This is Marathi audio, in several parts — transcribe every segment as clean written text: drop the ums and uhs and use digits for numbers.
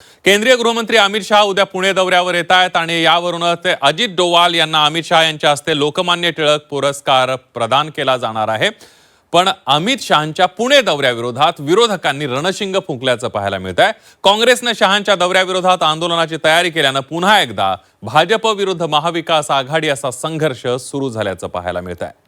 केंद्रीय गृहमंत्री अमित शहा उद्या पुणे दौऱ्यावर येत आहेत आणि यावरूनच अजित डोवाल यांना अमित शहा यांच्या हस्ते लोकमान्य टिळक पुरस्कार प्रदान केला जाणार आहे। पण अमित शहांच्या पुणे दौऱ्याविरोधात विरोधकांनी रणशिंग फुंकल्याचं पाहायला मिळत आहे। काँग्रेसने शहांच्या दौऱ्याविरोधात आंदोलनाची तयारी केल्यानं पुन्हा एकदा भाजप विरुद्ध महाविकास आघाडी असा संघर्ष सुरू झाल्याचं पाहायला मिळत आहे।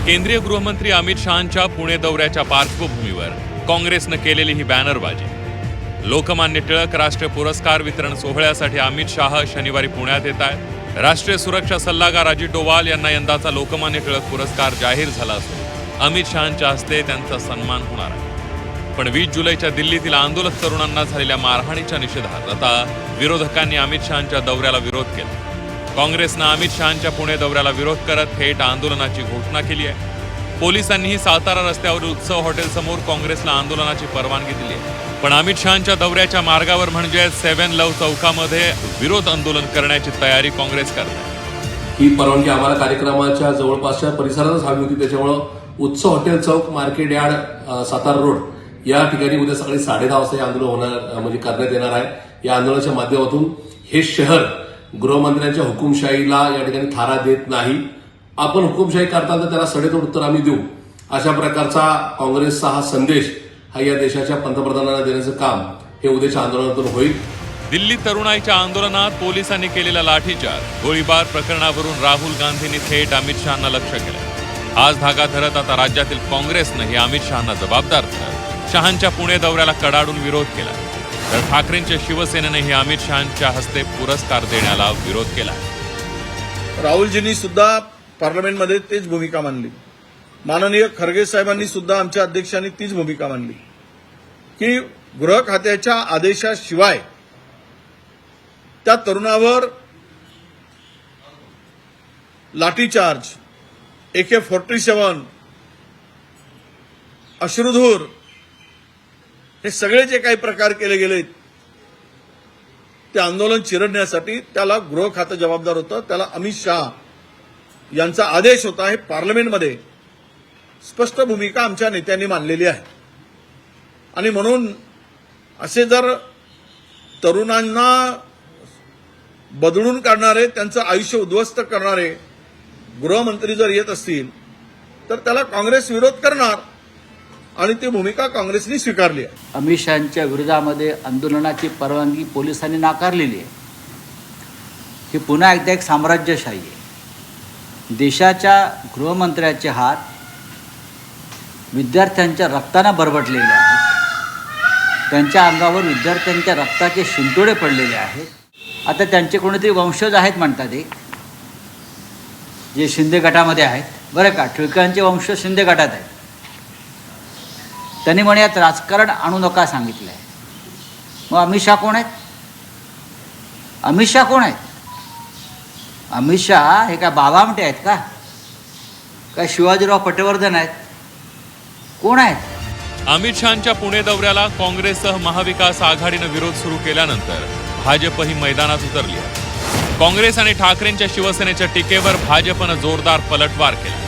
केंद्रीय गृहमंत्री अमित शहांच्या पुणे दौऱ्याच्या पार्श्वभूमीवर काँग्रेसने केलेली ही बॅनरबाजी। लोकमान्य टिळक राष्ट्रीय पुरस्कार वितरण सोहळ्यासाठी अमित शहा शनिवारी पुण्यात येत आहेत। राष्ट्रीय सुरक्षा सल्लागार अजित डोवाल यांना यंदाचा लोकमान्य टिळक पुरस्कार जाहीर झाला असून अमित शहांच्या हस्ते त्यांचा सन्मान होणार आहे। पण 20 जुलैच्या दिल्लीतील आंदोलक तरुणांना झालेल्या मारहाणीच्या निषेधात आता विरोधकांनी अमित शहांच्या दौऱ्याला विरोध केला। काँग्रेसने अमित शहांच्या पुणे दौऱ्याला विरोध करत थेट आंदोलनाची घोषणा केली आहे। पोलिसांनीही सातारा रस्त्यावरील उत्सव हॉटेल समोर काँग्रेसला आंदोलनाची परवानगी दिली आहे। पण अमित शहांच्या दौऱ्याच्या मार्गावर म्हणजे 7 लव चौकामध्ये विरोध आंदोलन करण्याची तयारी काँग्रेस करत आहे। ही परवानगी आम्हाला कार्यक्रमाच्या जवळपासच्या परिसरातच हवी होती, त्याच्यामुळे उत्सव हॉटेल चौक, मार्केट यार्ड, सातारा रोड या ठिकाणी उद्या सकाळी 10:30 वाजता हे आंदोलन होणार म्हणजे करण्यात येणार आहे। या आंदोलनाच्या माध्यमातून हे शहर गृहमंत्र्यांच्या हुकुमशाहीला या ठिकाणी थारा देत नाही। आपण हुकुमशाही करताना त्याला सडेतोड उत्तर आम्ही देऊ, अशा प्रकारचा काँग्रेसचा हा संदेश हा या देशाच्या पंतप्रधानांना देण्याचं काम हे उद्याच्या आंदोलनातून होईल। दिल्ली तरुणाईच्या आंदोलनात पोलिसांनी केलेला लाठीचार्ज, गोळीबार प्रकरणावरून राहुल गांधींनी थेट अमित शहांना लक्ष्य केलं। आज धागा धरत आता राज्यातील काँग्रेसने अमित शहांना जबाबदार धरत शहांच्या पुणे दौऱ्याला कडाडून विरोध केला, तर ठाकरेंच्या शिवसेनेनेही अमित शहांच्या हस्ते पुरस्कार देण्याला विरोध केला। राहुलजींनी सुद्धा पार्लमेंटमध्ये तीच भूमिका मांडली। माननीय खरगे साहेबांनी सुद्धा आमच्या अध्यक्षांनी तीच भूमिका मांडली की गृह खात्याच्या आदेशाशिवाय त्या तरुणावर लाठीचार्ज, AK-47, अश्रुधूर हे सगळे जे काही प्रकार केले गेले ते आंदोलन चिरडण्यासाठी त्याला गृह खातं जबाबदार होतं, त्याला अमित शहा यांचा आदेश होता। हे पार्लमेंटमध्ये स्पष्ट भूमिका आमच्या नेत्यांनी मांडलेली आहे। आणि म्हणून असे जर तरुणांना बदलून काढणारे, त्यांचं आयुष्य उद्ध्वस्त करणारे गृहमंत्री जर येत असतील तर त्याला काँग्रेस विरोध करणार आणि ती भूमिका काँग्रेसने स्वीकारली आहे। अमित शहांच्या विरोधामध्ये आंदोलनाची परवानगी पोलिसांनी नाकारलेली आहे। ही पुन्हा एकदा एक साम्राज्यशाही आहे। देशाच्या गृहमंत्र्याचे हात विद्यार्थ्यांच्या रक्ताने बरबटलेले आहेत। त्यांच्या अंगावर विद्यार्थ्यांच्या रक्ताचे शिंतोडे पडलेले आहेत। आता त्यांचे कोणीतरी वंशज आहेत म्हणतात, एक जे शिंदे गटामध्ये आहेत, बरं का, टिळकांचे वंशज शिंदे गटात आहेत। त्यांनी म्हणे यात राजकारण आणू नका सांगितलं आहे। मग अमित शहा कोण आहेत? अमित शहा कोण आहेत? अमित शहा हे काय बाबामटे आहेत का? काय शिवाजीराव पटवर्धन आहेत? कोण आहेत? अमित शहांच्या पुणे दौऱ्याला काँग्रेससह महाविकास आघाडीनं विरोध सुरू केल्यानंतर भाजपही मैदानात उतरली आहे। काँग्रेस आणि ठाकरेंच्या शिवसेनेच्या टीकेवर भाजपनं जोरदार पलटवार केला।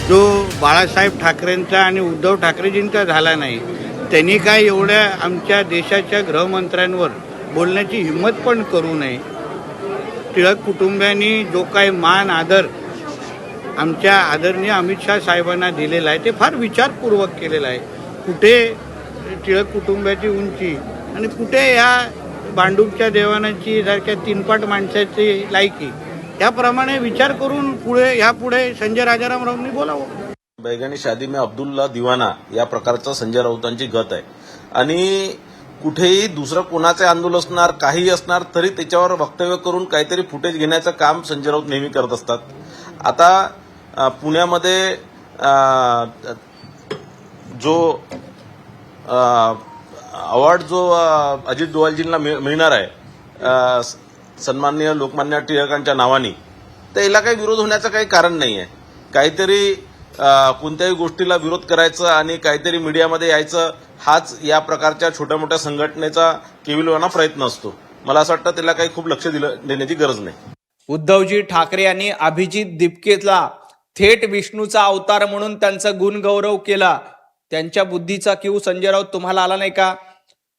जो बाळासाहेब ठाकरेंचा आणि उद्धव ठाकरेजींचा झाला नाही, त्यांनी काय एवढ्या आमच्या देशाच्या गृहमंत्र्यांवर बोलण्याची हिंमत पण करू नये। टिळक कुटुंबियांनी जो काही मान आदर आमच्या आदरणीय अमित शहा साहेबांना दिलेला आहे ते फार विचारपूर्वक केलेलं आहे। कुठे टिळक कुटुंबाची उंची आणि कुठे या भांडूपच्या देवानाची सारख्या 3 पाट माणसाची लायकी, याप्रमाणे विचार करून यापुढे संजय राजारामरावांनी बोलावं। बैगनी शादी में अब्दुल्ला दिवाना या प्रकारचा संजय राऊतांची गत आहे आणि कुठेही दुसरं कोणाचे आंदोलन असणार, काही असणार तरी त्याच्यावर वक्तव्य करून काहीतरी फुटेज घेण्याचं काम संजय राऊत नेहमी करत असतात। आता पुण्यामध्ये जो अवॉर्ड जो अजित डोवालजींना मिळणार आहे सन्माननीय लोकमान्य टिळकांच्या नावाने, तर याला काही विरोध होण्याचं काही कारण नाही आहे। काहीतरी कोणत्याही गोष्टीला विरोध करायचं आणि काहीतरी मीडियामध्ये यायचं हाच या प्रकारच्या छोट्या मोठ्या संघटनेचा केविलवाना प्रयत्न असतो। मला असं वाटतं त्याला काही खूप लक्ष देण्याची गरज नाही। उद्धवजी ठाकरे यांनी अभिजित दिपकेला थेट विष्णूचा अवतार म्हणून त्यांचा गुणगौरव केला. त्यांच्या बुद्धीचा क्यू संजय राऊत तुम्हाला आला नाही का?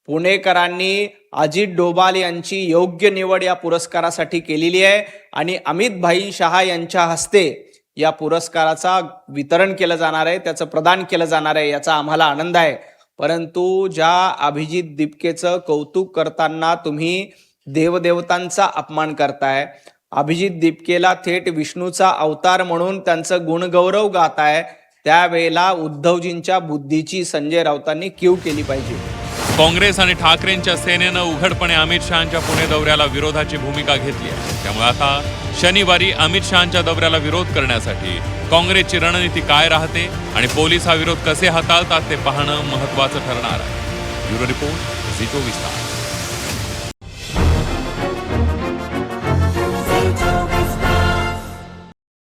पुणेकरांनी अजित डोभाल यांची योग्य निवड या पुरस्कारासाठी केलेली आहे आणि अमित भाई शहा यांच्या हस्ते या पुरस्काराचा वितरण केलं जाणार आहे, त्याचं प्रदान केलं जाणार आहे. याचा आम्हाला आनंद आहे. परंतु ज्या अभिजित दिपकेचं कौतुक करताना तुम्ही देवदेवतांचा अपमान करताय, अभिजित दिपकेला थेट विष्णूचा अवतार म्हणून त्यांचं गुणगौरव गाताय, त्यावेळेला उद्धवजींच्या बुद्धीची संजय राऊतांनी कीव केली पाहिजे. काँग्रेस आणि ठाकरेंच्या सेनेनं उघडपणे अमित शहांच्या पुणे दौऱ्याला विरोधाची भूमिका घेतली आहे. त्यामुळे आता शनिवारी अमित शहांच्या दौऱ्याला विरोध करण्यासाठी काँग्रेसची रणनीती काय राहते आणि पोलीस हा विरोध कसे हाताळतात ते पाहणं महत्त्वाचं ठरणार आहे. ब्युरो रिपोर्ट झी 24 तास.